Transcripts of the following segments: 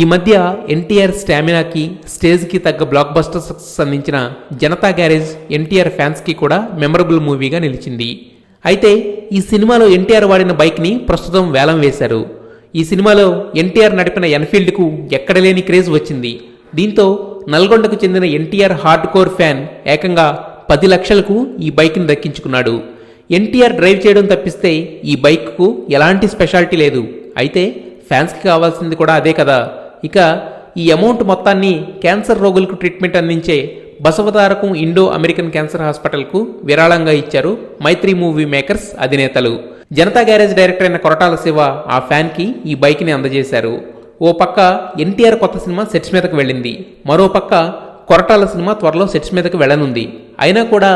ఈ మధ్య ఎన్టీఆర్ స్టామినాకి స్టేజ్కి తగ్గ బ్లాక్ బస్టర్ సక్సెస్ అందించిన జనతా గ్యారేజ్ ఎన్టీఆర్ ఫ్యాన్స్కి కూడా మెమరబుల్ మూవీగా నిలిచింది. అయితే ఈ సినిమాలో ఎన్టీఆర్ వాడిన బైక్ని ప్రస్తుతం వేలం వేశారు. ఈ సినిమాలో ఎన్టీఆర్ నడిపిన ఎన్ఫీల్డ్కు ఎక్కడలేని క్రేజ్ వచ్చింది. దీంతో నల్గొండకు చెందిన ఎన్టీఆర్ హార్డ్ కోర్ ఫ్యాన్ ఏకంగా 10 లక్షలకు ఈ బైక్ని దక్కించుకున్నాడు. ఎన్టీఆర్ డ్రైవ్ చేయడం తప్పిస్తే ఈ బైక్కు ఎలాంటి స్పెషాలిటీ లేదు. అయితే ఫ్యాన్స్కి కావాల్సింది కూడా అదే కదా. ఇక ఈ అమౌంట్ మొత్తాన్ని క్యాన్సర్ రోగులకు ట్రీట్మెంట్ అందించే బసవతారకం ఇండో అమెరికన్ క్యాన్సర్ హాస్పిటల్కు విరాళంగా ఇచ్చారు మైత్రి మూవీ మేకర్స్ అధినేతలు. జనతా గ్యారేజ్ డైరెక్టర్ అయిన కొరటాల శివ ఆ ఫ్యాన్కి ఈ బైక్ని అందజేశారు. ఓ పక్క ఎన్టీఆర్ కొత్త సినిమా సెట్స్ మీదకు వెళ్ళింది, మరో పక్క కొరటాల సినిమా త్వరలో సెట్స్ మీదకు వెళ్ళనుంది. అయినా కూడా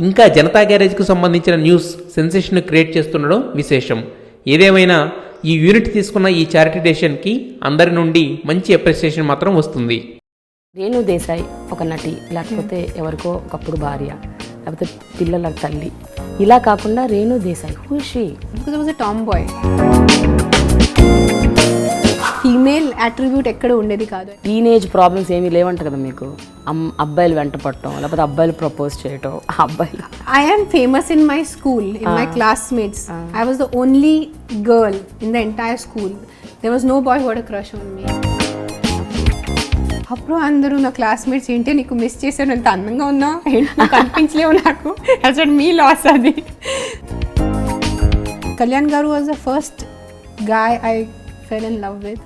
ఇంకా జనతా గ్యారేజ్కు సంబంధించిన న్యూస్ సెన్సేషన్ క్రియేట్ చేస్తుండడం విశేషం. ఏదేమైనా ఈ యూనిట్ తీసుకున్న ఈ చారిటీ డొనేషన్కి అందరి నుండి మంచి అప్రిసియేషన్ మాత్రం వస్తుంది. రేణు దేశాయ్ ఒక నటి, లేకపోతే ఎవరికో ఒకప్పుడు భార్య, లేకపోతే పిల్లల తల్లి, ఇలా కాకుండా Renu Desai who is she? Because I was a tomboy. Female attribute ఎక్కడ ఉండేది కాదు. టీనేజ్ ప్రాబ్లమ్స్ ఏమీ లేవంట కదా మీకు? అబ్బాయిలు వెంట పడటం, లేకపోతే అబ్బాయిలు ప్రపోజ్ చేయటం, అబ్బాయిలు. I am famous in my school, in my classmates. I was the only girl in the entire school. There was no boy who had a crush on me. అప్పుడు అందరూ నా క్లాస్మేట్స్ ఏంటి నీకు మిస్ చేశాను, ఎంత అందంగా ఉన్నా ఏంటి కనిపించలేవు నాకు, అసలు మీ లాస్ అది. కళ్యాణ్ గారు was the first guy I fell in love with.